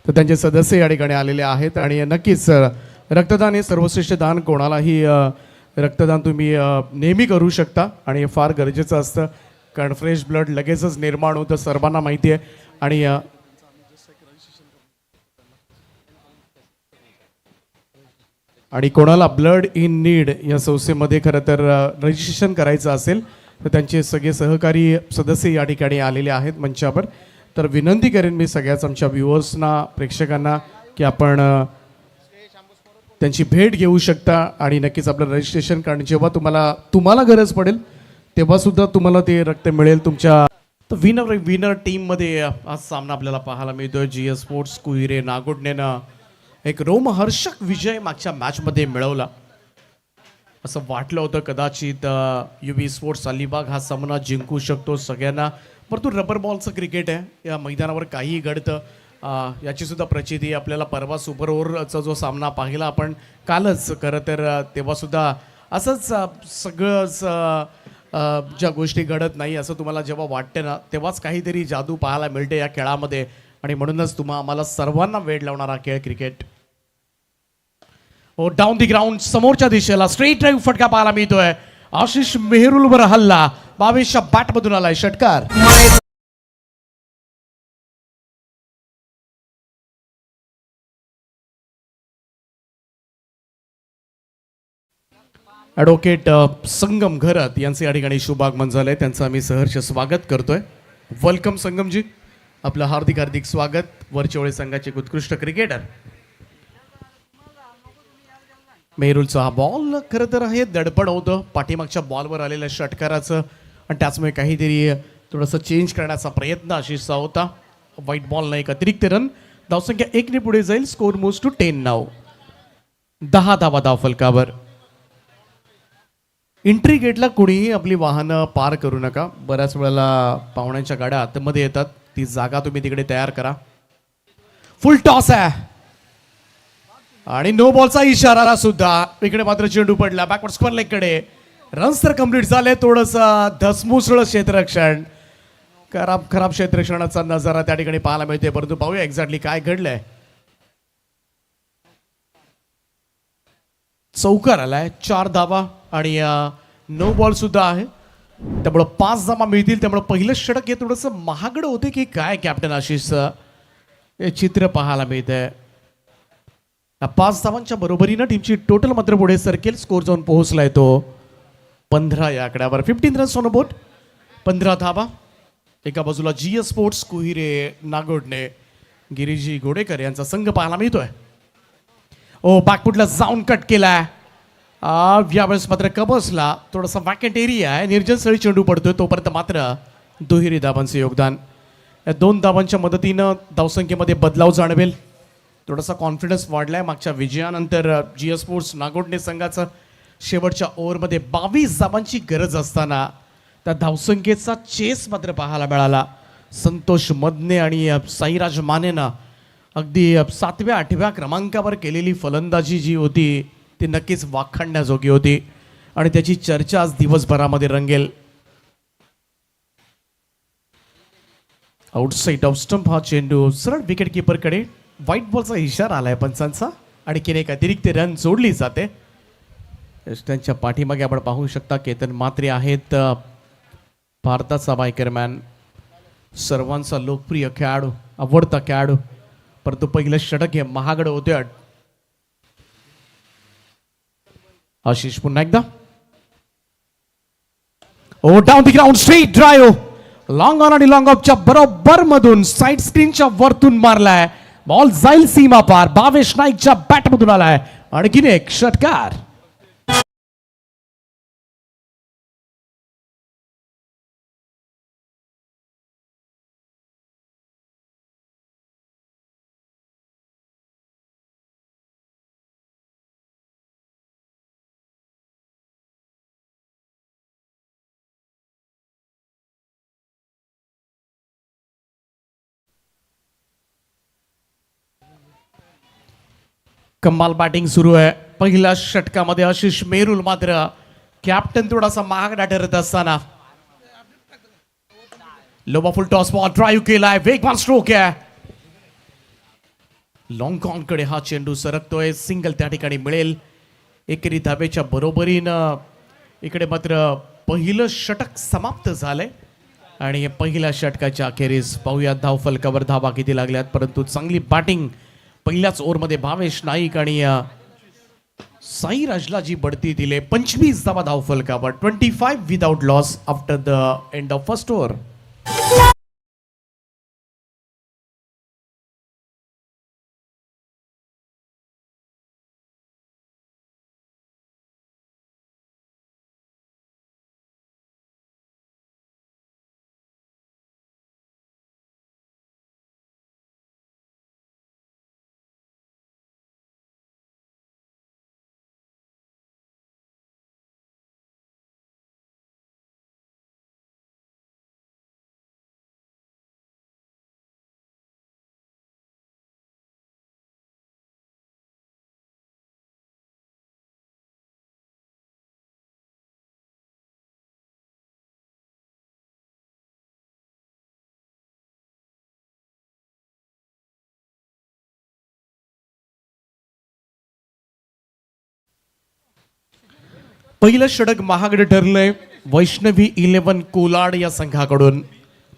तर त्यांचे सदस्य या ठिकाणी आलेले आहेत आणि नक्कीच रक्तदान हे सर्वश्रेष्ठ दान. कोणालाही रक्तदान तुम्ही नेहमी करू शकता आणि हे फार गरजेचं असतं, कारण फ्रेश ब्लड लगेचच निर्माण होतं, सर्वांना माहिती आहे. आणि कोणाला ब्लड इन नीड या संस्थेमध्ये खरं तर रजिस्ट्रेशन करायचं असेल तर त्यांचे सगळे सहकारी सदस्य या ठिकाणी आलेले आहेत मंचावर. तर विनंती करेन मी सगळ्याच आमच्या व्ह्युअर्सना, प्रेक्षकांना की आपण त्यांची भेट घेऊ शकता आणि नक्कीच आपलं रजिस्ट्रेशन, कारण जेव्हा तुम्हाला गरज पडेल तेव्हासुद्धा तुम्हाला ते रक्त मिळेल तुमच्या. तर विनर टीममध्ये आज सामना आपल्याला पाहायला मिळतोय. GS स्पोर्ट्स कुहिरे नागोडनेनं एक रोमहर्षक विजय मागच्या मॅचमध्ये मिळवला. असं वाटलं होतं कदाचित UV स्पोर्ट्स अलिबाग हा सामना जिंकू शकतो सगळ्यांना, परंतु रबर बॉलचं क्रिकेट आहे, या मैदानावर काहीही घडतं. याची सुद्धा प्रचिती आपल्याला परवा सुपर ओव्हरचा जो सामना पाहिला आपण कालच, खरं तर तेव्हासुद्धा असंच सगळंच ज्या गोष्टी घडत नाही असं तुम्हाला जेव्हा वाटते ना, तेव्हाच काहीतरी जादू पाहायला मिळते या खेळामध्ये. आणि म्हणूनच आम्हाला सर्वांना वेळ लावणारा खेळ क्रिकेट. डाऊन दी ग्राउंड समोरच्या दिशेला स्ट्रेट ड्राईव्ह फटका पाहायला मिळतोय. आशिष मेहरुलवर हल्ला, 22च्या बॅटमधून आलाय षटकार. ॲडव्होकेट संगम घरत यांचे या ठिकाणी शुभागमन झालंय, त्यांचं आम्ही सहर्ष स्वागत करतोय. वेलकम संगमजी, आपलं हार्दिक हार्दिक स्वागत. वरचेवळे संघाचे उत्कृष्ट क्रिकेटर. मेहरुलचा हा बॉल खरं तर हे दडपण होतं पाठीमागच्या बॉलवर आलेल्या षटकाराचं, आणि त्याचमुळे काहीतरी थोडंसं चेंज करण्याचा प्रयत्न आशिषचा होता. व्हाईट बॉलला एक अतिरिक्त रन, धावसंख्या 1ने पुढे जाईल. स्कोर मूव्स टू 10 नाव. 10 धावा धावफलकावर. एंट्री गेटला कोणीही आपली वाहनं पार करू नका. बऱ्याच वेळेला पाहुण्यांच्या गाड्या आतमध्ये येतात, ती जागा तुम्ही तिकडे तयार करा. फुल टॉस आहे आणि नो बॉलचा इशारा सुद्धा. इकडे मात्र चेंडू पडला बॅकवर्ड स्क्वेअर लेग कडे. रन्स तर कंप्लीट झाले, थोडंसं धसमुसळ क्षेत्ररक्षण, खराब क्षेत्ररक्षणाचा नजारा त्या ठिकाणी पाहायला मिळते. परंतु पाहूया एक्झॅक्टली काय घडलंय. चौकार आलाय, 4 धावा आणि नो बॉल सुद्धा आहे, त्यामुळं 5 धावा मिळतील. त्यामुळं पहिलं षटक हे थोडंसं महागडं होते की काय कॅप्टन आशिषचं, हे चित्र पाहायला मिळतंय. 5 धावांच्या बरोबरीनं टीमची टोटल मात्र पुढे सरकेल. स्कोर जाऊन पोहोचलाय तो 15 या आकड्यावर. 15 रन्स ऑन बोर्ड, 15 धावा. एका बाजूला GS स्पोर्ट्स कुहिरे नागोडने, गिरीजी घोडेकर यांचा संघ पाहायला मिळतोय. बॅकफुटला जाऊन कट केलाय. यावेळेस मात्र कबसला थोडासा वॅकेंट एरिया आहे, निर्जन स्थळी चेंडू पडतोय, तोपर्यंत मात्र दुहेरी धावांचे योगदान. या 2 धावांच्या मदतीनं धावसंख्येमध्ये बदलाव जाणवेल. थोडासा कॉन्फिडन्स वाढलाय मागच्या विजयानंतर. GS स्पोर्ट्स नागोडणे संघाचं शेवटच्या ओव्हरमध्ये 22 धावांची गरज असताना त्या धावसंख्येचा चेस मात्र पाहायला मिळाला. संतोष मदने आणि साईराज मानेनं अगदी 7व्या 8व्या क्रमांकावर केलेली फलंदाजी जी होती ती नक्कीच वाखाणण्याजोगी होती आणि त्याची चर्चा आज दिवसभरामध्ये रंगेल. आउटसाइड ऑफ स्टंप हा चेंडू सरळ विकेट किपरकडे. व्हाईट बॉलचा इशारा आलाय पंचांचा. आणखीन एक अतिरिक्त रन जोडली जाते. त्यांच्या पाठीमागे आपण पाहू शकता केतन म्हात्रे आहेत, भारताचा बायकरमॅन, सर्वांचा लोकप्रिय खेळाडू, आवडता खेळाडू. परंतु पहिलं षटक हे महागडं होते. आशिष पुन्हा एकदा. Down the ground straight drive, long on आणि लॉंग ऑफच्या बरोबर मधून साईड स्क्रीनच्या वरतून मारलाय. बॉल जाईल सीमा पार. भावेश नाईकच्या बॅटमधून आलाय आणखीन एक षटकार. कमाल बॅटिंग सुरू आहे. पहिल्या षटकामध्ये आशिष मेहरुल मात्र कॅप्टन थोडासा महागडा ठरत असताना लोबा फुल टॉस बॉल ड्राईव्ह केलाय. वेगवान स्ट्रोक आहे. लॉंगकॉनकडे हा चेंडू सरकतोय, सिंगल त्या ठिकाणी मिळेल. एकेरी धावेच्या बरोबरीनं इकडे मात्र पहिलं षटक समाप्त झालंय आणि पहिल्या षटकाच्या अखेरीस पाहूया धावफलकावर धावा किती लागल्यात. परंतु चांगली बॅटिंग पहिल्याच ओव्हरमध्ये भावेश नाईक आणि साईराजला जी बढती दिले. 25 धावा धावफलकावर, 25 without loss after the end of first over. पहिलं षटक महागडे ठरलंय. वैष्णवी 11 कोलाड या संघाकडून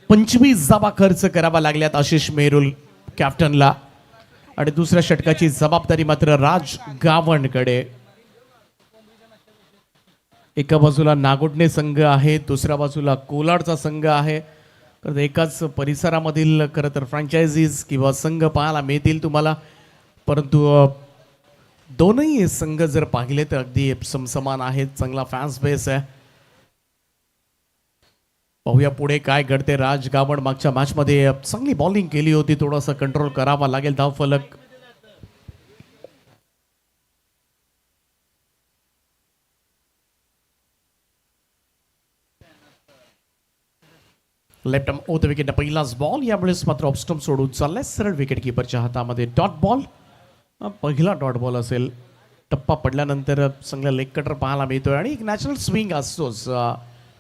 25 धावा खर्च करावा लागल्यात आशिष मेहरुल कॅप्टनला आणि दुसऱ्या षटकाची जबाबदारी मात्र राज गावणकडे. एका बाजूला नागोडणे संघ आहे, दुसऱ्या बाजूला कोलाडचा संघ आहे. तर एकाच परिसरामधील खरं तर फ्रँचायझीज किंवा संघ पाहायला मिळतील तुम्हाला. परंतु दोनही संघ जर पाहिले तर अगदी समसमान आहेत. चांगला फॅन्स बेस आहे. पाहूया पुढे काय घडते. राज गावण मागच्या मॅचमध्ये चांगली बॉलिंग केली होती, थोडासा कंट्रोल करावा लागेल धावफलक. Left arm over the wicket पहिलाच बॉल. यावेळेस मात्र ऑफस्टंप सोडून चाललाय सरळ विकेट किपरच्या हातामध्ये. डॉट बॉल, पहिला डॉट बॉल असेल. टप्पा पडल्यानंतर चांगला लेग कटर पाहायला मिळतोय आणि एक नॅचरल स्विंग असतोच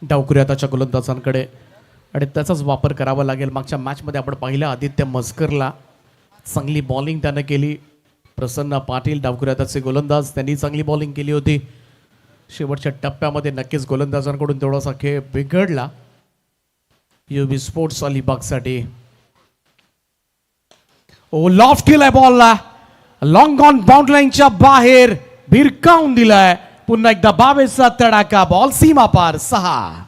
डावखुरी हाताच्या गोलंदाजांकडे आणि त्याचाच वापर करावा लागेल. मागच्या मॅचमध्ये आपण पाहिलं आदित्य मस्करला चांगली बॉलिंग त्यानं केली. प्रसन्न पाटील डावखुरी हाताचे गोलंदाज, त्यांनी चांगली बॉलिंग केली होती. शेवटच्या टप्प्यामध्ये नक्कीच गोलंदाजांकडून थोडासा खेळ बिघडला युबी स्पोर्ट्स अलिबागसाठी. ओ लॉफ्ट केलाय बॉलला, लॉंग ऑन बाउंड्री लाईनच्या बाहेर भिरकावून दिलाय. पुन्हा एकदा 22चा तडाका, बॉल सीमा पार 6.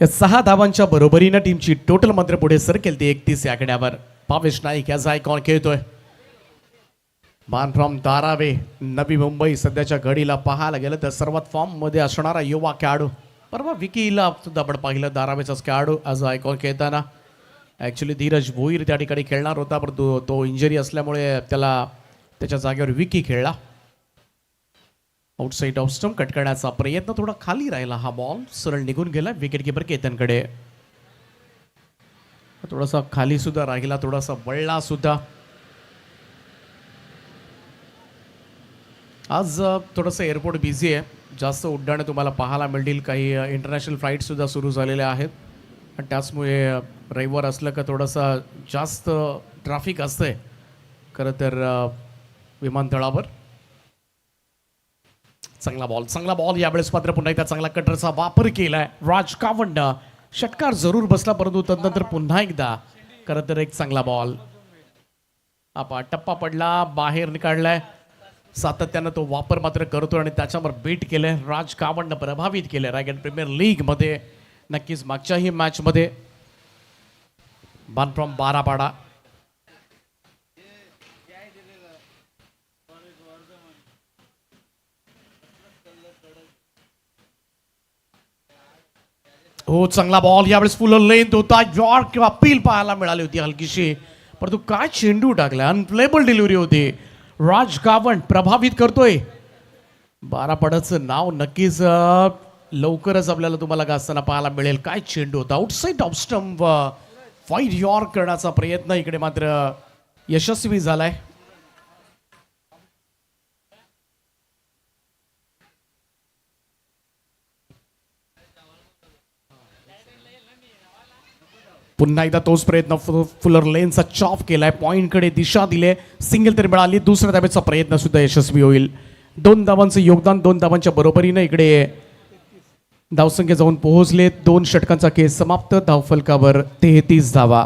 या 6 धावांच्या बरोबरीनं टीमची टोटल मात्र पुढे सरकेल ती 31 या आकड्यावर. भावेश नाईक याचा आयकॉन खेळतोय. बान फ्रॉम धारावे, नवी मुंबई. सध्याच्या घडीला पाहायला गेलं तर सर्वात फॉर्म मध्ये असणारा युवा खेळाडू. परवा विकीला सुद्धा आपण पाहिलं धारावेचाच खेळाडू आज आयकॉन खेळताना. ॲक्च्युली धीरज भोईर त्या ठिकाणी खेळणार होता, परंतु तो इंजरी असल्यामुळे त्याच्या जागेवर विकी खेळला. आउटसाइड ऑफ स्टंप कट करण्याचा प्रयत्न, थोडा खाली राहिला हा बॉल, सरळ निघून गेला विकेट किपर केतनकडे. थोडासा खाली सुद्धा राहिला, थोडासा वळला सुद्धा. आज थोडंसं एअरपोर्ट बिझी आहे, जास्त उड्डाणं तुम्हाला पाहायला मिळतील. काही इंटरनॅशनल फ्लाईट सुद्धा सुरू झालेल्या आहेत आणि त्याचमुळे रविवार असलं का थोडंसं जास्त ट्रॅफिक असतंय खरं तर विमानतळावर. चांगला बॉल यावेळेस मात्र पुन्हा एकदा चांगला कटरचा वापर केलाय राज गावणनं. षटकार जरूर बसला, परंतु तदनंतर पुन्हा एकदा खरं तर एक चांगला बॉल. आपा टप्पा पडला, बाहेर निकाळलाय. सातत्यानं तो वापर मात्र करतो आणि त्याच्यावर बीट केलंय. राज गावणनं प्रभावित केलंय रायगड प्रीमियर लीग मध्ये. नक्कीच मागच्याही मॅच मध्ये बान फ्रॉम बारापाडा. हो चांगला बॉल यावेळेस फुल लेंथ होता. यॉर्क अपील पाहायला मिळाली होती हलकीशी, परंतु काय चेंडू टाकला, अनप्लेबल डिलिव्हरी होती. राज गावण प्रभावित करतोय. बारापाडाचं नाव नक्कीच लवकरच आपल्याला तुम्हाला गाजताना पाहायला मिळेल. काय चेंडू होता, outside off stump, wide York करण्याचा प्रयत्न इकडे मात्र यशस्वी झालाय. पुन्हा एकदा तोच प्रयत्न, फुलर लेनचा चॉप केलाय, पॉइंटकडे दिशा दिले, सिंगल तरी मिळाली. दुसऱ्या धावेचा प्रयत्न सुद्धा यशस्वी होईल. 2 धावांचं योगदान, 2 धावांच्या बरोबरीने इकडे धावसंख्या जाऊन पोहोचले. 2 षटकांचा खेळ समाप्त. धावफलकावर 33 धावा.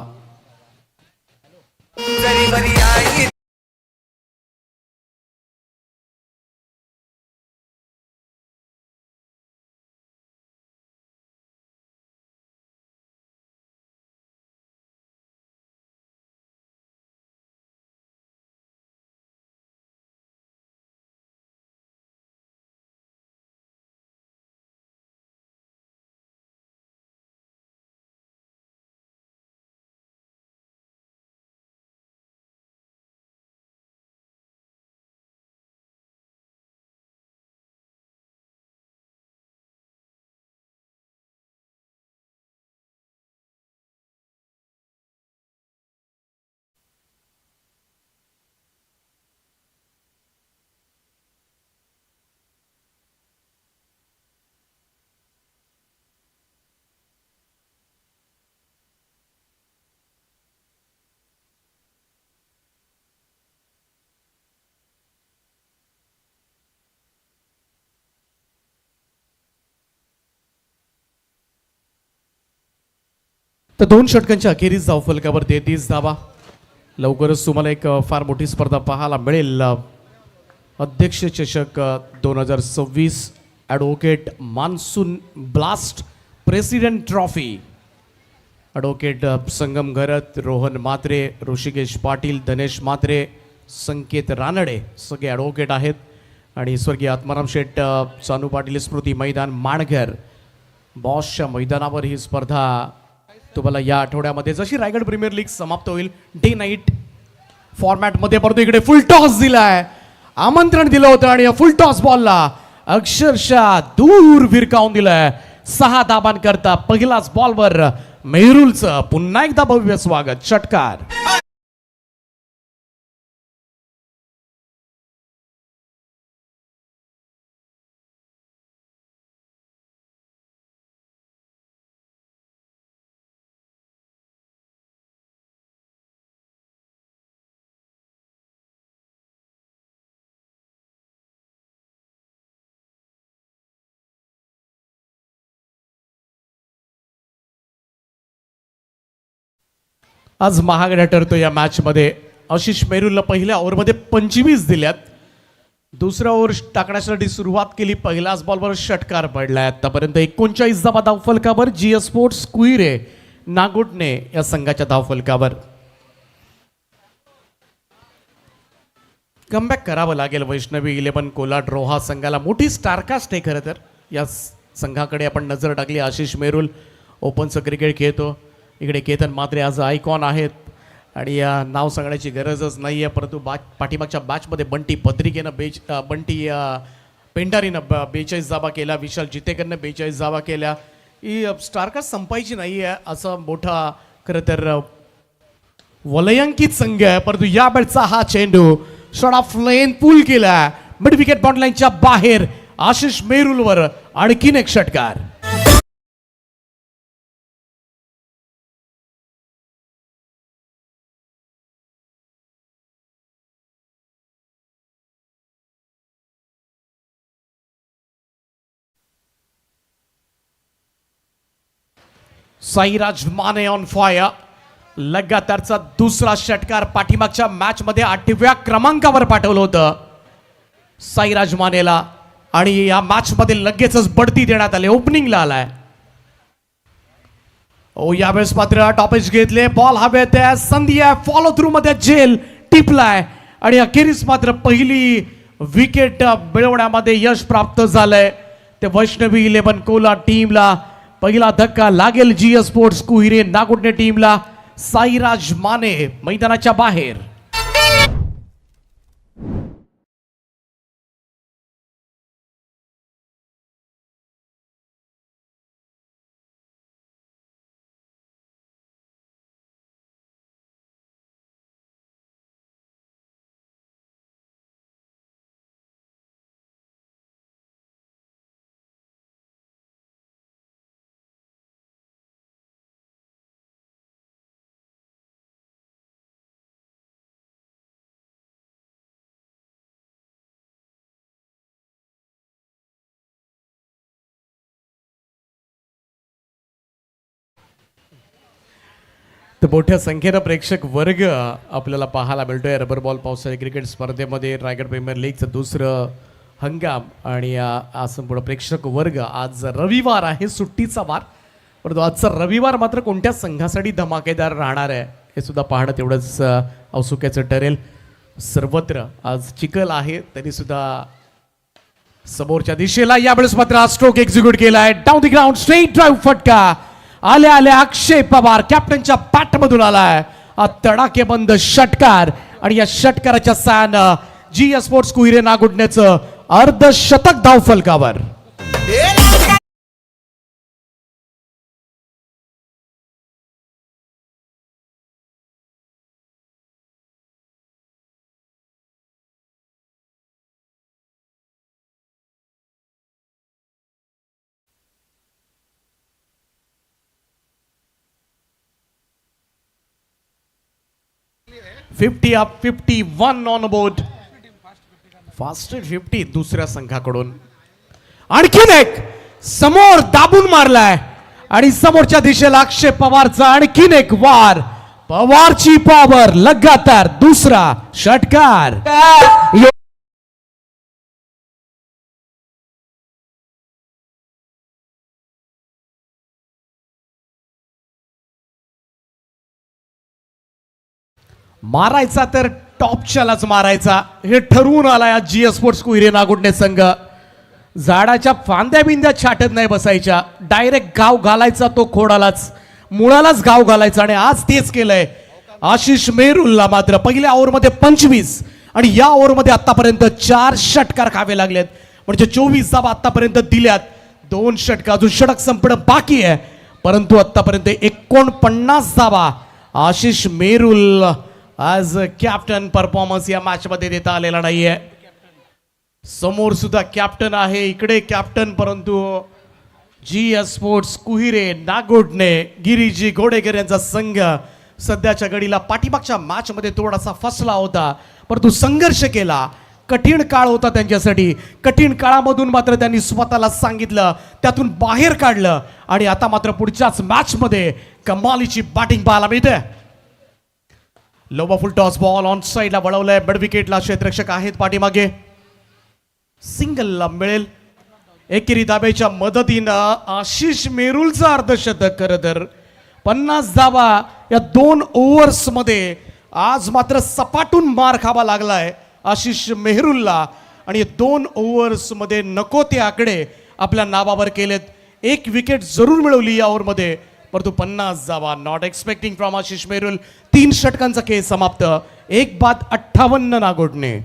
तर 2 षटकांच्या अखेरीस धावफलकावर 33 धावा. लवकरच तुम्हाला एक फार मोठी स्पर्धा पाहायला मिळेल. अध्यक्ष चषक 2026, advocate monsoon blast president trophy. Advocate Sangam Gharat, Rohan Mhatre, Hrishikesh Patil, Dhanesh Mhatre, Sanket Ranade सगळे ॲडव्होकेट आहेत. आणि स्वर्गीय आत्माराम शेठ सानू पाटील स्मृती मैदान माणघर बॉसच्या मैदानावर ही स्पर्धा तुम्हाला या आठवड्यामध्ये, जशी रायगड प्रीमियर लीग समाप्त होईल डे नाईट फॉर्मॅटमध्ये, परंतु इकडे फुल टॉस दिलाय, आमंत्रण दिलं होतं आणि या फुल टॉस बॉलला अक्षरशः दूर विरकावून दिलाय. 6 धाबांकरता पहिलाच बॉलवर मेहरुलचं पुन्हा एकदा भव्य स्वागत. षटकार. आज महागड्या ठरतो या मॅचमध्ये. आशिष मेहरुलला पहिल्या ओव्हरमध्ये 25 दिल्यात. दुसऱ्या ओव्हर टाकण्यासाठी सुरुवात केली. पहिल्याच बॉलवर षटकार पडलाय. आतापर्यंत 39 धावा धावफलकावर. GS स्पोर्ट्स कुईरे नागोटणे या संघाच्या धावफलकावर. कमबॅक करावं लागेल वैष्णवी 11 कोलाड रोहा संघाला. मोठी स्टारकास्ट आहे खरं तर. या संघाकडे आपण नजर टाकली. आशिष मेहरुल ओपनचं क्रिकेट खेळतो. इकडे केतन म्हात्रे आज आयकॉन आहेत आणि या नाव सांगण्याची गरजच नाही आहे. परंतु पाठीमागच्या बॅचमध्ये बंटी पत्रिकेनं बंटी पेंडारीनं 42 धावा केल्या. विशाल जितेकरनं 42 धावा केल्या. ही स्टारकास्ट संपायची नाही आहे. असा मोठा खरं तर वलयांकित संघ आहे. परंतु या बॅटचा हा चेंडू शॉट ऑफ लेन पूल केला. मिड विकेट बॉन्ड लाईनच्या बाहेर आशिष मेहरुलवर आणखीन एक षटकार. Sairaj Mane on fire. लगातारचा दुसरा षटकार. पाठीमागच्या मॅच मध्ये 8व्या क्रमांकावर पाठवलं होतं साईराज मानेला आणि या मॅच मध्ये लगेचच बढती देण्यात आली. ओपनिंगला आलाय. यावेळेस मात्र टॉपेज घेतले. बॉल हवेत आहे. संधी आहे. फॉलो थ्रू मध्ये जेल टिपलाय आणि अखेरीस मात्र पहिली विकेट मिळवण्यामध्ये यश प्राप्त झालंय. ते वैष्णवी 11 कोला टीमला पहिला धक्का लागेल. GS स्पोर्ट्स कुहिरे नागोटणे टीमला. साईराज माने मैदानाच्या बाहेर. तर मोठ्या संख्येनं प्रेक्षक वर्ग आपल्याला पाहायला मिळतोय रबर बॉल पावसाळी क्रिकेट स्पर्धेमध्ये रायगड प्रीमियर लीगचं दुसरं हंगाम आणि आज संपूर्ण प्रेक्षक वर्ग. आज रविवार आहे, सुट्टीचा वार, परंतु आजचा रविवार मात्र कोणत्या संघासाठी धमाकेदार राहणार आहे हे सुद्धा पाहणं तेवढंच औत्सुक्याचं ठरेल. सर्वत्र आज चिखल आहे तरी सुद्धा समोरच्या दिशेला यावेळेस मात्र स्ट्रोक एक्झिक्यूट केलाय. Down the ground straight drive फटका. आल्या आल्या अक्षय पवार कॅप्टनच्या बॅटमधून आलाय तडाकेबंद षटकार आणि या षटकाराच्या साहाय्यानं जी स्पोर्ट्स कुहिरे नागुडण्याचं अर्धशतक धाव फलकावर. Fifty up 51 on board. Fast 50 दुसऱ्या संघाकडून. आणखीन एक समोर दाबून मारलाय आणि समोरच्या दिशेला अक्षय पवारचा आणखीन एक वार. पवारची पॉवर लगातार दुसरा षटकार. मारायचा तर टॉपच्यालाच मारायचा हे ठरवून आलाय आज जी स्पोर्ट्स कुहिरे नागुडणे संघ. झाडाच्या फांद्या बिंद्या छाटत नाही बसायच्या, डायरेक्ट गाव घालायचा तो खोडालाच, मुळालाच गाव घालायचा आणि आज तेच केलंय. आशिष मेहरुलला मात्र पहिल्या ओव्हरमध्ये 25 आणि या ओव्हरमध्ये आतापर्यंत 4 षटकार खावे लागलेत, म्हणजे 24 धावा आतापर्यंत दिल्यात. 2 षटकार अजून षटक संपणं बाकी आहे, परंतु आतापर्यंत 49 धावा आशिष मेहरुल आज कॅप्टन परफॉर्मन्स या मॅच मध्ये देता आलेला नाहीये. समोर सुद्धा कॅप्टन आहे, इकडे कॅप्टन, परंतु जी स्पोर्ट्स कुहिरे नागोडणे गिरीजी घोडेकर यांचा संघ सध्याच्या घडीला पाठीमागच्या मॅच मध्ये थोडासा फसला होता, परंतु संघर्ष केला. कठीण काळ होता त्यांच्यासाठी. कठीण काळामधून मात्र त्यांनी स्वतःला सांगितलं, त्यातून बाहेर काढलं आणि आता मात्र पुढच्याच मॅच मध्ये कमालीची बॅटिंग पाहायला मिळते. लोबा फुल टॉस बॉल ऑन साइडला वळवलंय. मिड विकेटला क्षेत्ररक्षक आहेत पाठीमागे. सिंगलला मिळेल. एकेरी धाब्याच्या मदतीनं आशिष मेहरुलचं अर्धशतक. खरं तर 50 धावा या 2 ओव्हर्स मध्ये आज मात्र सपाटून मार खावा लागलाय आशिष मेहरुलला आणि 2 ओव्हर्स मध्ये नको ते आकडे आपल्या नावावर केलेत. 1 विकेट जरूर मिळवली या ओव्हरमध्ये, परंतु 50 धावा not expecting from Ashish Mehrul. 3 षटकांचा खेळ समाप्त. 1 बाद 58 नागोडणे.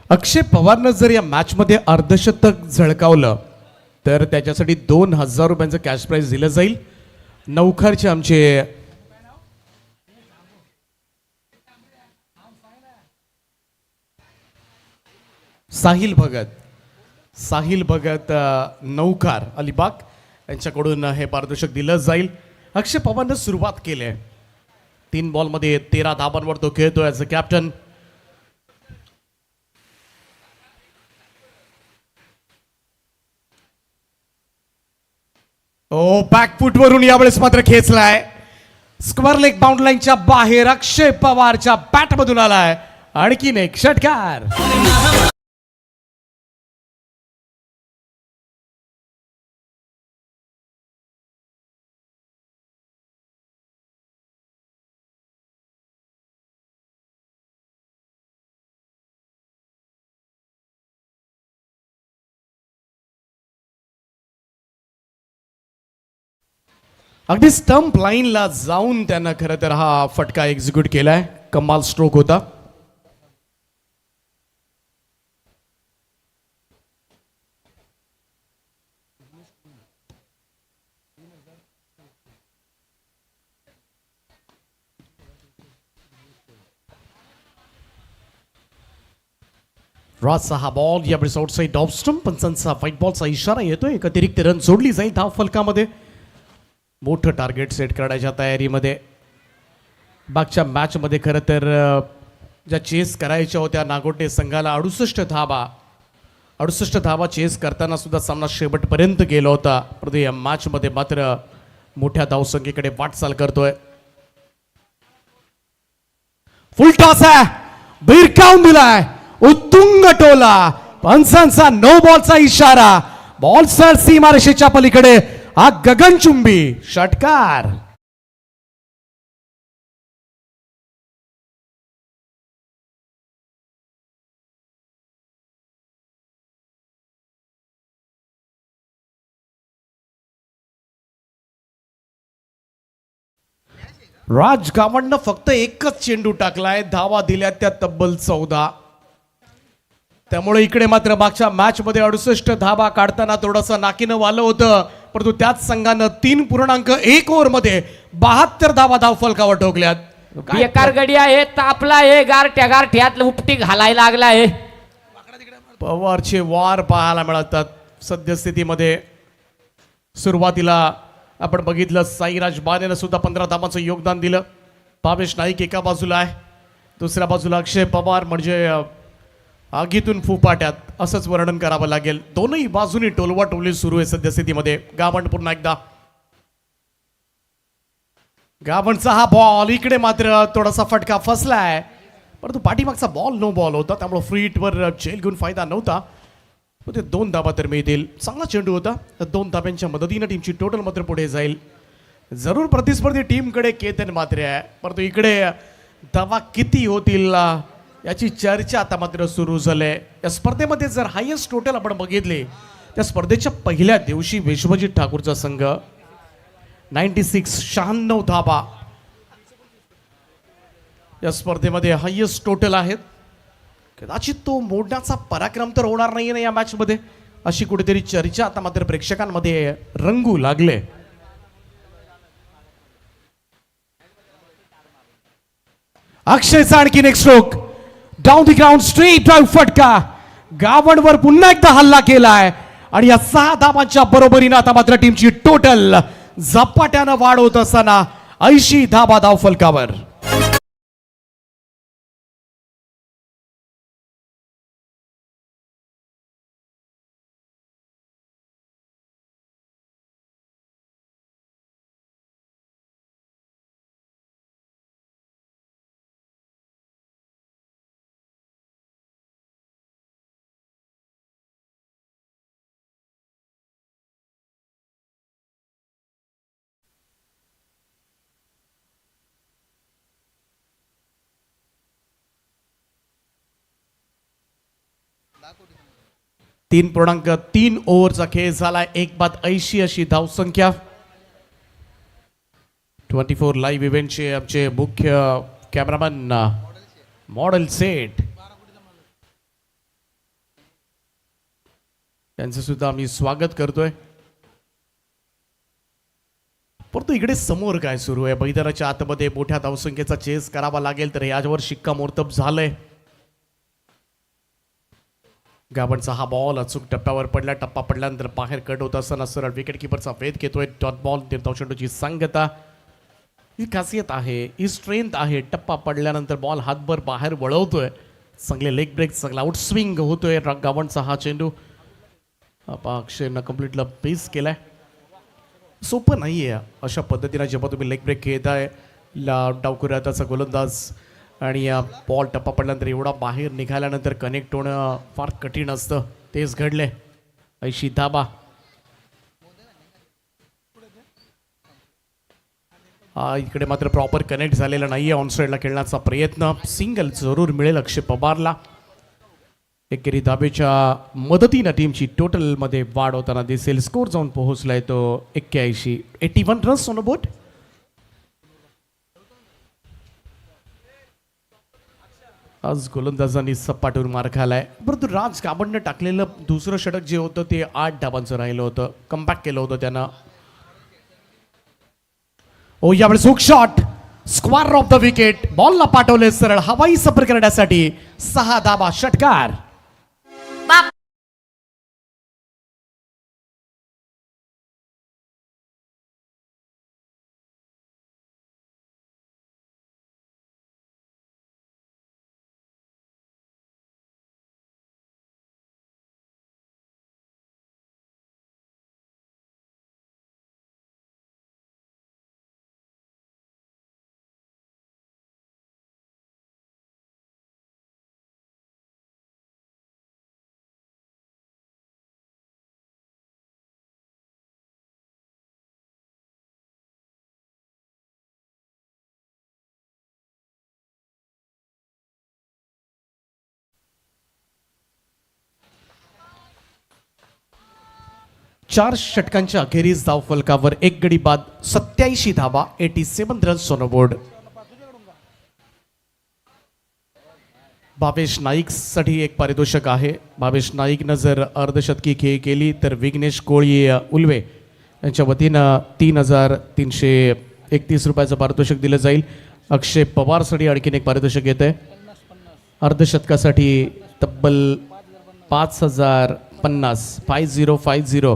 अक्षय पवारनं जर या मॅच मध्ये अर्धशतक झळकावलं तर त्याच्यासाठी 2000 रुपयांचं कॅश प्राइज दिलं जाईल. नौखरचे आमचे साहिल भगत नौकार अलिबाग यांच्याकडून हे पारितोषिक दिलं जाईल. अक्षय पवारनं सुरुवात केली आहे. 3 बॉलमध्ये 13 धाबांवर तो खेळतोय ॲज अ कॅप्टन. ओ बॅकफूट वरून यावेळेस मात्र खेचलाय. स्क्वेअर लेग बाउंड लाईनच्या बाहेर अक्षय पवारच्या बॅटमधून आलाय आणखीन एक षटकार. अगदी स्टंप लाईनला जाऊन त्यानं खरं तर हा फटका एक्झिक्यूट केलाय. कमाल स्ट्रोक होता. रॉसचा हा बॉल यावेळी आउटसाईड ऑफ स्टंप. पंचांचा व्हाईट बॉलचा इशारा येतोय. एक अतिरिक्त रन जोडली जाईल धाव फलकामध्ये. मोठं टार्गेट सेट करण्याच्या तयारीमध्ये. मागच्या मॅचमध्ये खरं तर ज्या चेस करायच्या होत्या नागोटे संघाला 68 धावा चेस करताना सुद्धा सामना शेवटपर्यंत गेला होता. परंतु या मॅचमध्ये मात्र मोठ्या धावसंख्येकडे वाटचाल करतोय. फुल टॉस आहे. भिरकावून दिलाय. उत्तुंग टोला. पंचांचा नो बॉलचा इशारा. बॉल सर सीमारेषेच्या पलीकडे. हा गगनचुंबी षटकार. राज गावंडनं फक्त एकच चेंडू टाकलाय. धावा दिल्या त्या तब्बल 14. त्यामुळे इकडे मात्र मागच्या मॅच मध्ये 68 धावा काढताना थोडंसं नाकीनं वालं होतं. परंतु त्याच संघानं 3.1 ओव्हर मध्ये 72 धावा धाव फलकावर ठोकल्यात. बेकार गडी आहे. तापला आहे. गारठ्यात उपटी घालायला लागला आहे. पवारचे वार पाहायला मिळतात सद्यस्थितीमध्ये. सुरुवातीला आपण बघितलं साईराज बानेनं सुद्धा 15 धावांचं योगदान दिलं. भावेश नाईक एका बाजूला आहे. दुसऱ्या बाजूला अक्षय पवार म्हणजे आगीतून फुपाट्यात असंच वर्णन करावं लागेल. दोनही बाजूनी टोलवा टोली सुरू आहे सद्यस्थितीमध्ये. गावंड पुन्हा एकदा. गावंडचा हा बॉल इकडे मात्र थोडासा फटका फसलाय. परंतु पाठीमागचा बॉल नो बॉल होता. त्यामुळे फ्री हिटवर चेल घेऊन फायदा नव्हता. ते 2 धाबा तर मिळतील. चांगला चेंडू होता. 2 धाब्यांच्या मदतीनं टीमची टोटल मात्र पुढे जाईल. जरूर प्रतिस्पर्धी टीमकडे केतन मात्र आहे. परंतु इकडे धावा किती होतील याची चर्चा आता मात्र सुरू झाली. या स्पर्धेमध्ये जर हायेस्ट टोटल आपण बघितले त्या स्पर्धेच्या पहिल्या दिवशी विश्वजित ठाकूरचा संघ 96 धाबा या स्पर्धेमध्ये हायेस्ट टोटल आहेत. कदाचित तो मोडण्याचा पराक्रम तर होणार नाहीये ना या मॅच मध्ये, अशी कुठेतरी चर्चा आता मात्र प्रेक्षकांमध्ये रंगू लागले. अक्षयचा आणखीन एक stroke. Down the ground straight drive फटका. गावंडवर पुन्हा एकदा हल्ला केलाय आणि या 6 धावांच्या बरोबरीने आता मात्र टीमची टोटल झपाट्यानं वाढ होत असताना 80 धावा धाव फलकावर. तीन 3.3 ओव्हरचा खेळ झाला. 1/80 अशी धावसंख्या. 24 लाईव्ह इव्हेंटचे आमचे मुख्य कॅमेरामॅन मॉडेल सेट त्यांचं सुद्धा आम्ही स्वागत करतोय. परंतु इकडे समोर काय सुरू आहे? मैदानाच्या आतमध्ये मोठ्या धावसंख्येचा चेस करावा लागेल तर याच्यावर शिक्कामोर्तब झालंय. गावंडचा हा बॉल अचूक टप्प्यावर पडला. टप्पा पडल्यानंतर बाहेर कट होत असताना सरळ विकेट किपरचा वेध घेतोय. डॉट बॉल निर्धाव चेंडूची सांगता. ही खासियत आहे, ही स्ट्रेंथ आहे. टप्पा पडल्यानंतर बॉल हातभर बाहेर वळवतोय. चांगले लेग ब्रेक, चांगला आउट स्विंग होतोय. गावंडचा हा चेंडू अक्षयनं कम्प्लीटला पेस केलाय. सोपं नाही आहे अशा पद्धतीनं जेव्हा तुम्ही लेग ब्रेक खेळताय. डावखुऱ्या त्याचा गोलंदाज आणि बॉल टप्पा पडल्यानंतर एवढा बाहेर निघाल्यानंतर कनेक्ट होणं फार कठीण असतं. तेच घडले. 80 धाबा. इकडे मात्र प्रॉपर कनेक्ट झालेला नाहीये. ऑन साईडला खेळण्याचा प्रयत्न. सिंगल जरूर मिळेल अक्षय पवारला. एकेरी धाबेच्या मदतीनं टीमची टोटलमध्ये वाढ होताना दिसेल. स्कोर जाऊन पोहोचलाय तो 81 रन्स ऑन बोट. आज गोलंदाजांनी सपाटून मार खालाय. परंतु राज काबडनं टाकलेलं दुसरं षटक जे होतं ते 8 धाबांचं राहिलं होतं. कमबॅक केलं होतं त्यानं. ओ यावेळेस hook shot square off the wicket. बॉलला पाठवले सरळ हवाई सफर करण्यासाठी. 6 धाबा षटकार. बाप 4 षटकांच्या अखेरीस धाव फलकावर 1 गडी बाद. 87 धाबा. 87 runs on board. Bhavesh Naik साठी एक पारितोषिक आहे. भावेश नाईकनं जर अर्धशतकी खेळी केली तर विघ्नेश कोळी उल्वे यांच्या वतीनं 3,331 रुपयाचं पारितोषिक दिलं जाईल. अक्षय पवारसाठी आणखीन एक पारितोषिक येत आहे. अर्धशतकासाठी तब्बल 5,050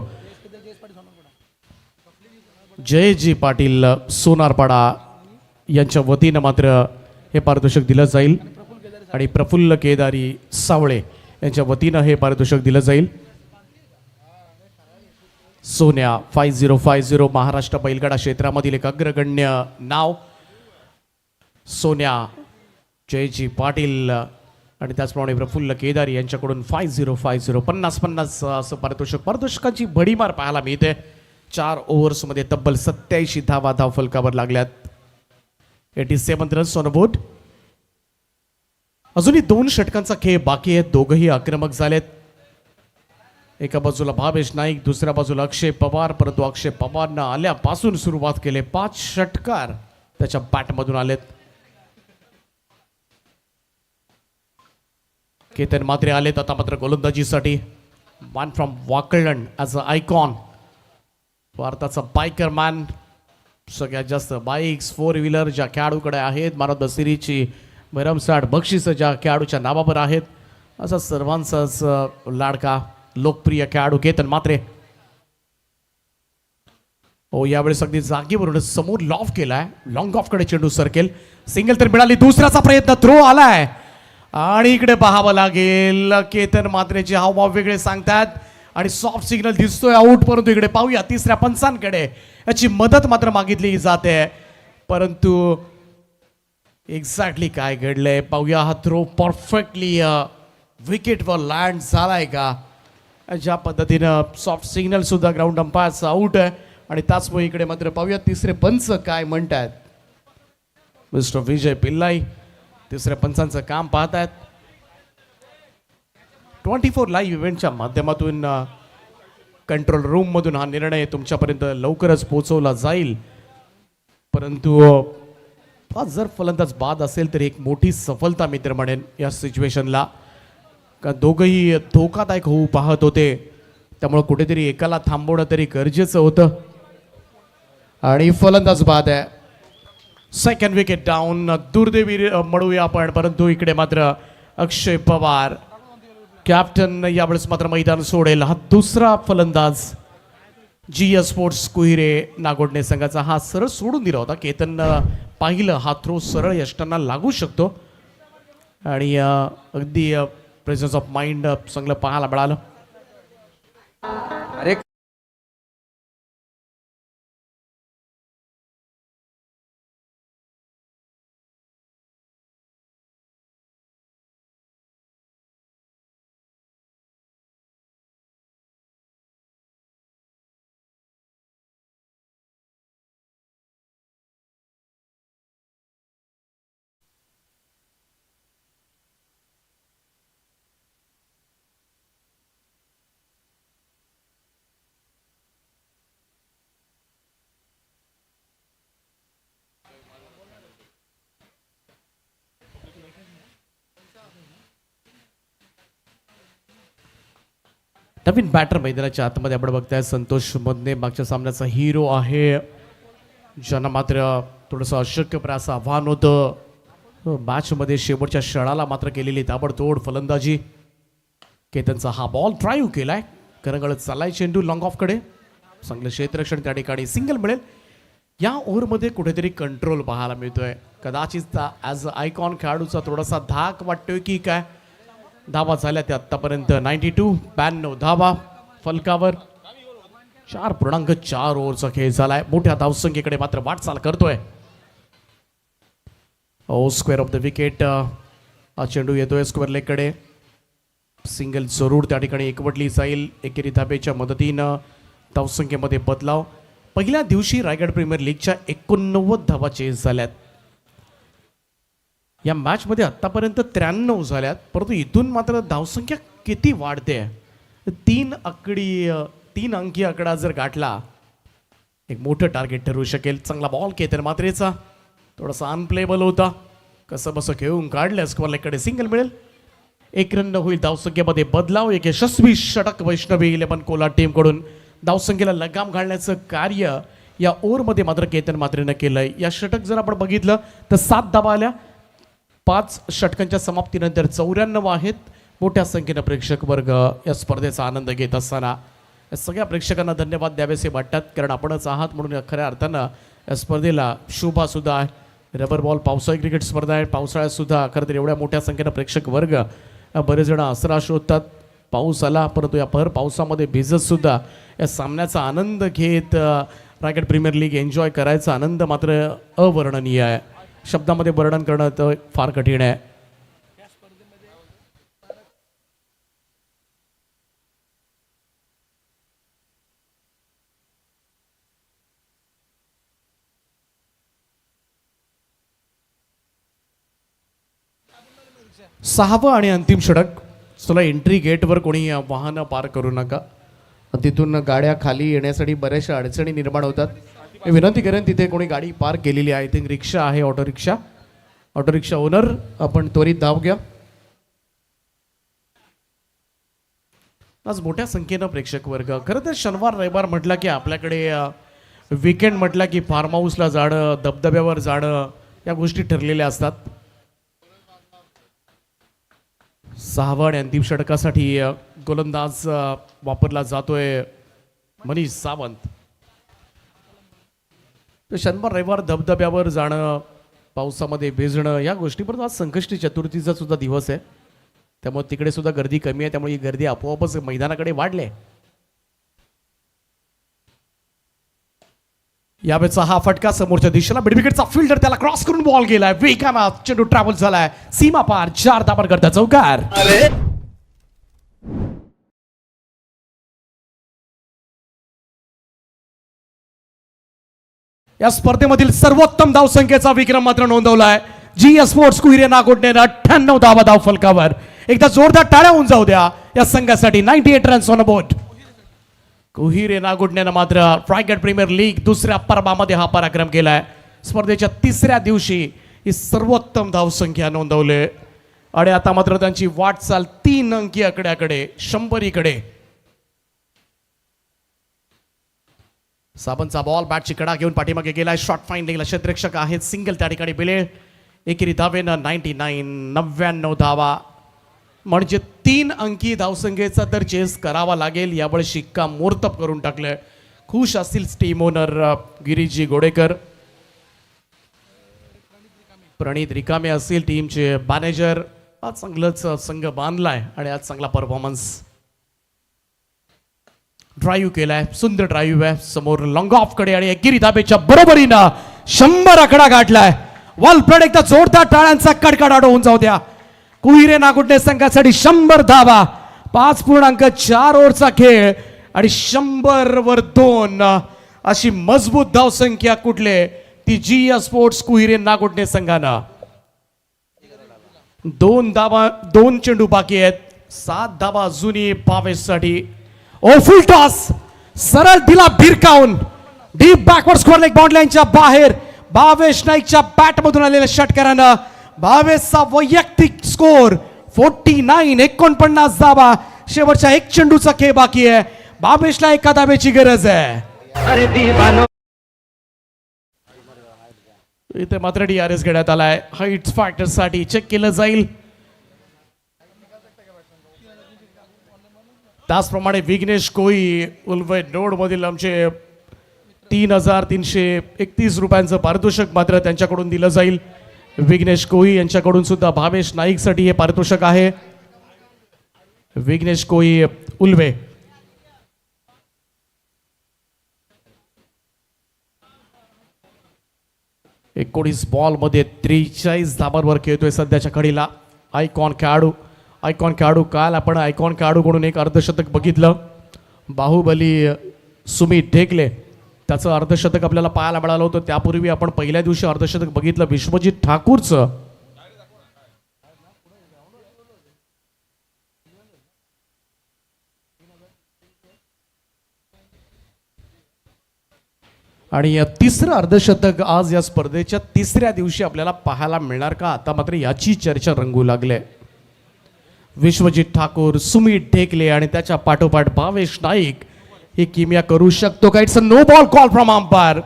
जयजी पाटील सोनारपाडा यांच्या वतीनं मात्र हे पारितोषिक दिलं जाईल. आणि प्रफुल्ल केदारी सावळे यांच्या वतीनं हे पारितोषिक दिलं जाईल. सोन्या 5050 महाराष्ट्र बैलगाडा क्षेत्रामधील एक अग्रगण्य नाव सोन्या जयजी पाटील आणि त्याचप्रमाणे प्रफुल्ल केदारी यांच्याकडून 5050 50 असं पारितोषिकांची भडीमार पाहायला मिळते. 4 ओव्हर्समध्ये तब्बल 87 धावा धाव फलकावर लागल्यात. 87 रन्स ऑन बोर्ड. अजूनही 2 षटकांचा खेळ बाकी आहे. दोघंही आक्रमक झालेत. एका बाजूला भावेश नाईक, दुसऱ्या बाजूला अक्षय पवार. परंतु अक्षय पवारनं आल्यापासून सुरुवात केले. 5 षटकार त्याच्या बॅटमधून आलेत. केतन मात्रे आलेत आता मात्र गोलंदाजीसाठी. Man from Wakalan as a icon. भारताचा बायकर मॅन. सगळ्यात जास्त बाईक्स 4 व्हीलर ज्या खेळाडूकडे आहेत, मॅन ऑफ द सिरीजची भरमसाठ बक्षिसं ज्या खेळाडूच्या नावावर आहेत, असा सर्वांचाच लाडका लोकप्रिय खेळाडू केतन मात्रे. हो यावेळेस अगदी जागेवरून समोर लॉफ केलाय. लॉंग ऑफकडे चेंडू सरकेल. सिंगल तर मिळाली. दुसऱ्याचा प्रयत्न थ्रो आलाय आणि इकडे पाहावं लागेल. केतन मात्रेचे हावभाव वेगळे सांगतात आणि सॉफ्ट सिग्नल दिसतोय आऊट. परंतु इकडे पाहूया तिसऱ्या पंचांकडे याची मदत मात्र मागितली जाते. परंतु एक्झॅक्टली काय घडलंय पाहूया. हा थ्रो परफेक्टली विकेटवर लँड झालाय का. ज्या पद्धतीनं सॉफ्ट सिग्नल सुद्धा ग्राउंड अंपायरचा आऊट आहे. आणि त्याचमुळे इकडे मात्र पाहूया तिसरे पंच काय म्हणतात. मिस्टर विजय पिल्लाई तिसऱ्या पंचांचं काम पाहतायत. 24 लाईव्ह इव्हेंटच्या माध्यमातून कंट्रोल रूम मधून हा निर्णय तुमच्यापर्यंत लवकरच पोहोचवला जाईल. परंतु आज जर फलंदाज बाद असेल तर एक मोठी सफलता मी तर म्हणेन या सिच्युएशनला. का दोघंही धोकादायक होऊ पाहत होते. त्यामुळे कुठेतरी एकाला थांबवणं तरी गरजेचं होतं. आणि फलंदाज बाद आहे. Second wicket down. दुर्दैवी म्हणूया आपण. परंतु इकडे मात्र अक्षय पवार कॅप्टन यावेळेस मात्र मैदान सोडेल. हा दुसरा फलंदाज GS स्पोर्ट्स कुहिरे नागोडणे संघाचा. हा सरळ सोडून दिला होता. केतन पाहिलं हा थ्रो सरळ यष्टांना लागू शकतो आणि अगदी प्रेझन्स ऑफ माइंड चांगलं पाहायला मिळालं. अरे नवीन बॅटर मैदानाच्या आतमध्ये आपण बघताय संतोष मधने मागच्या सामन्याचा हिरो आहे, ज्यांना मात्र थोडंसं अशक्य असं आव्हान होतं मॅचमध्ये. शेवटच्या क्षणाला मात्र केलेली ताबडतोड फलंदाजी. केतनचा हा बॉल ड्राईव्ह केलाय, करंगळत चाललाय चेंडू लॉंग ऑफकडे. चांगलं क्षेत्ररक्षण, त्या ठिकाणी सिंगल मिळेल. या ओव्हरमध्ये कुठेतरी कंट्रोल पाहायला मिळतोय. कदाचित ॲज अ आयकॉन खेळाडूचा थोडासा धाक वाटतोय की काय. धावा झाल्या त्या आत्तापर्यंत 92 धावा फलकावर. 4.4 ओव्हरचा खेळ झालाय. मोठ्या धावसंख्येकडे मात्र वाटचाल करतोय. Square of the wicket. हा चेंडू येतोय स्क्वेअर लेगकडे. सिंगल जरूर त्या ठिकाणी एकवटली जाईल. एकेरी धाबेच्या मदतीनं धावसंख्येमध्ये बदलाव. पहिल्या दिवशी रायगड प्रीमियर लीगच्या 89 धावा चेस झाल्यात. या मॅचमध्ये आत्तापर्यंत 93 झाल्यात, परंतु इथून मात्र धावसंख्या किती वाढते. 3 अंकी आकडा जर गाठला एक मोठं टार्गेट ठरू शकेल. चांगला बॉल केतन मात्रेचा, थोडासा अनप्लेबल होता, कसं बसं खेळून काढलं. स्क्वेअर लेगकडे सिंगल मिळेल. 1 रन होईल. धावसंख्येमध्ये बदलाव. एक यशस्वी षटक वैष्णवी 11 कोल्हार टीमकडून. धावसंख्येला लगाम घालण्याचं कार्य या ओव्हरमध्ये मात्र केतन मात्रेनं केलंय. या षटक जर आपण बघितलं तर 7 धावा आल्या. 5 षटकांच्या समाप्तीनंतर 94 आहेत. मोठ्या संख्येनं प्रेक्षक वर्ग या स्पर्धेचा आनंद घेत असताना या सगळ्या प्रेक्षकांना धन्यवाद द्यावेसे वाटतात, कारण आपणच आहात म्हणून या खऱ्या अर्थानं या स्पर्धेला शोभा सुद्धा आहे. रबर बॉल पावसाळी क्रिकेट स्पर्धा आहे. पावसाळ्यात सुद्धा खरं तर एवढ्या मोठ्या संख्येनं प्रेक्षक वर्ग बरेच जण आसरा शोधतात. पाऊस आला, परंतु या भर पावसामध्ये भिजत सुद्धा या सामन्याचा आनंद घेत रायगड प्रीमियर लीग एन्जॉय करायचा आनंद मात्र अवर्णनीय आहे. शब्दामध्ये वर्णन करणं तर फार कठीण आहे. सहावं आणि अंतिम षटक. चला, एंट्री गेटवर कोणी वाहनं पार करू नका. तिथून गाड्या खाली येण्यासाठी बऱ्याचशा अडचणी निर्माण होतात. मी विनंती करेन, तिथे कोणी गाडी पार्क केलेली आहे, आय थिंक रिक्षा आहे, ऑटो रिक्षा ओनर, आपण त्वरित धाव घ्या. आज मोठ्या संख्येनं प्रेक्षक वर्ग. खरं तर शनिवार रविवार म्हटलं की आपल्याकडे वीकेंड म्हटलं की फार्म हाऊसला जाणं, धबधब्यावर जाणं या गोष्टी ठरलेल्या असतात. 6व्या आणि अंतिम षटकासाठी गोलंदाज वापरला जातोय मनीष सावंत. शनिवार रविवार धबधब्यावर जाणं, पावसामध्ये भिजणं या गोष्टीपर्यंत आज संकष्टी चतुर्थीचा सुद्धा दिवस आहे, त्यामुळे तिकडे सुद्धा गर्दी कमी आहे. त्यामुळे ही गर्दी आपोआपच मैदानाकडे वाढले. यावेळेचा हा फटका समोरच्या दिशेला मिडविकेटचा फिल्डर त्याला क्रॉस करून बॉल गेलाय. वेगानं चेंडू ट्रॅव्हल झालाय सीमा पार. 4 धावा करता चौकार. या स्पर्धेमधील सर्वोत्तम धावसंख्येचा विक्रम मात्र नोंदवलाय जीएस स्पोर्ट्स कुहिरे नागोडनेनं. 98 धावा धाव फलकावर. एकदा जोरदार टाळ्या होऊन जाऊ द्या या संघासाठी. 98 रन्स ऑन बोर्ड. कुहिरे नागोडनेनं मात्र रायगड प्रीमियर लीग दुसऱ्या पर्वामध्ये हा पराक्रम केलाय. स्पर्धेच्या 3ऱ्या दिवशी ही सर्वोत्तम धावसंख्या नोंदवले आणि आता मात्र त्यांची वाटचाल 3 अंकी आकड्याकडे, 100कडे. साबनचा बॉल बॅटची कडा घेऊन पाठीमागे गेलाय. शॉर्ट फाइंडिंगला क्षेत्ररक्षक आहेत. सिंगल त्या ठिकाणी बिले. एकेरी धावेनं 99 धावा, म्हणजे 3 अंकी धावसंख्येचा तर चेस करावा लागेल. यावेळी शिक्का मोर्तब करून टाकलंय. खुश असतील टीम ओनर गिरीजी गोडेकर, प्रणित रिकामे असतील टीमचे मॅनेजर. आज चांगलंच संघ बांधलाय आणि आज चांगला परफॉर्मन्स. ड्राईव्ह केलाय, सुंदर ड्राईव्ह आहे. समोर लॉंग ऑफ कडे आणि एकेरी धाबेच्या बरोबरीनं 100 आकडा गाठलाय. वॉलप्लेट एकदा जोरदार टाळ्यांचा कडकडाट होऊन जाऊ द्या. कुहिरे नागोडणे संघासाठी 100 धावा, 5.4 ओव्हरचा खेळ आणि 100 वर 2 अशी मजबूत धावसंख्या कुठले ती जीएस स्पोर्ट्स कुहिरे नागोडणे संघानं. 2 चेंडू बाकी आहेत. 7 धावा अजूनही भावेशसाठी. फुल टॉस सरळ दिला भिरकावून. Deep backward square leg boundary लाईनच्या बाहेर भावेश नाईकच्या बॅट मधून आलेल्या षटकारानं भावेशचा वैयक्तिक स्कोर 49 धावा, शेवटचा एक चेंडूचा खेळ बाकी आहे. भावेशला एका धाब्याची गरज आहे. इथे मात्र DRS घेण्यात आलाय. हाईट फॅक्टर साठी चेक केलं जाईल. त्याचप्रमाणे विघ्नेश कोळी उल्वे नोड मधील आमचे 3,331 रुपयांचं पारितोषिक मात्र त्यांच्याकडून दिलं जाईल. विघ्नेश कोळी यांच्याकडून सुद्धा भावेश नाईकसाठी हे पारितोषिक आहे. विघ्नेश कोळी उल्वे. एकोणीस बॉल मध्ये 43 धाबांवर खेळतोय सध्याच्या घडीला. आयकॉन खेळाडू काल आपण आयकॉन खेळाडूकडून एक अर्धशतक बघितलं. बाहुबली सुमित ढेकले त्याचं अर्धशतक आपल्याला पाहायला मिळालं होतं. त्यापूर्वी आपण पहिल्या दिवशी अर्धशतक बघितलं विश्वजित ठाकूरचं. आणि तिसरं अर्धशतक आज या स्पर्धेच्या तिसऱ्या दिवशी आपल्याला पाहायला मिळणार का, आता मात्र याची चर्चा रंगू लागले. विश्वजित ठाकूर, सुमित ढेकले आणि त्याच्या पाठोपाठ भावेश नाईक ही किमया करू शकतो का? It's a no ball call from umpire.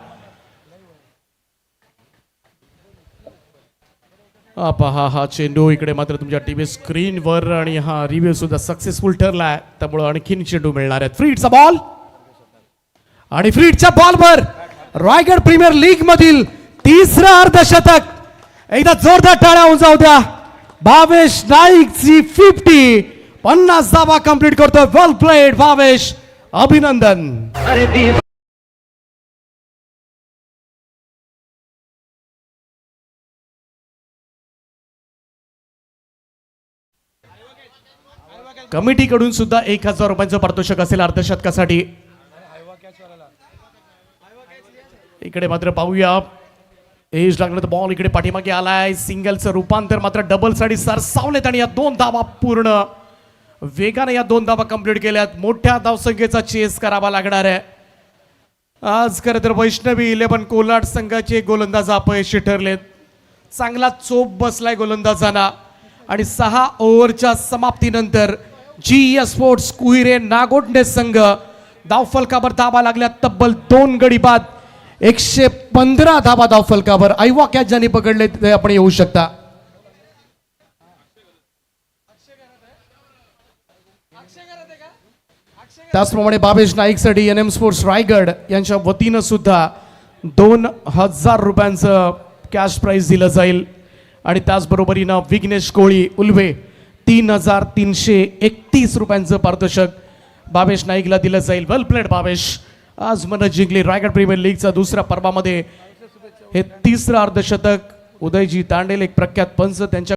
पहा हा चेंडू इकडे मात्र तुमच्या टीव्ही स्क्रीनवर आणि हा रिव्ह्यू सुद्धा सक्सेसफुल ठरलाय. त्यामुळे आणखीन चेंडू मिळणार आहेत. फ्रीडचा बॉल आणि फ्रीडच्या बॉलवर रायगड प्रीमियर लीग मधील तिसरं अर्धशतक. एकदा जोरदार टाळ्या होऊन जाऊ द्या. भावेश नाईकची 50 धावा कंप्लीट करतोय. वेल प्लेड भावेश, अभिनंदन. कमिटीकडून सुद्धा 1,000 रुपयांचं पारितोषिक असेल अर्धशतकासाठी. इकडे मात्र पाहूया एज लागलं बॉल इकडे पाठीमागे आलाय. सिंगलचं रूपांतर मात्र डबल साठी सरसावलेत आणि या 2 धावा पूर्ण वेगाने या 2 धावा कंप्लीट केल्यात. मोठ्या धावसंख्येचा चेस करावा लागणार आहे आज. खरं तर वैष्णवी 11 कोलाड संघाचे गोलंदाज अपयशी ठरलेत. चांगला चोप बसलाय गोलंदाजांना आणि 6 ओव्हरच्या समाप्तीनंतर GS स्पोर्ट्स कुहिरे नागोंडे संघ धावफलकावर धावा लागल्या. तब्बल 2 गडी बाद 115 धावा धावफलकावर. ऐवा कॅच ज्यांनी पकडले ते आपण येऊ शकता. त्याचप्रमाणे भावेश नाईकसाठी NM स्पोर्ट्स रायगड यांच्या वतीनं सुद्धा 2,000 रुपयांचं कॅश प्राइज दिलं जाईल. आणि त्याचबरोबरीनं विघ्नेश कोळी उल्वे 3,331 रुपयांचं पारितोषिक भावेश नाईकला दिलं जाईल. वेल प्लेड भावेश. आज मन जिंकली रायगड प्रीमियर लीगचा दुसऱ्या पर्वामध्ये हे तिसरं अर्धशतक. उदयजी तांडेल एक प्रख्यात पंच त्यांच्या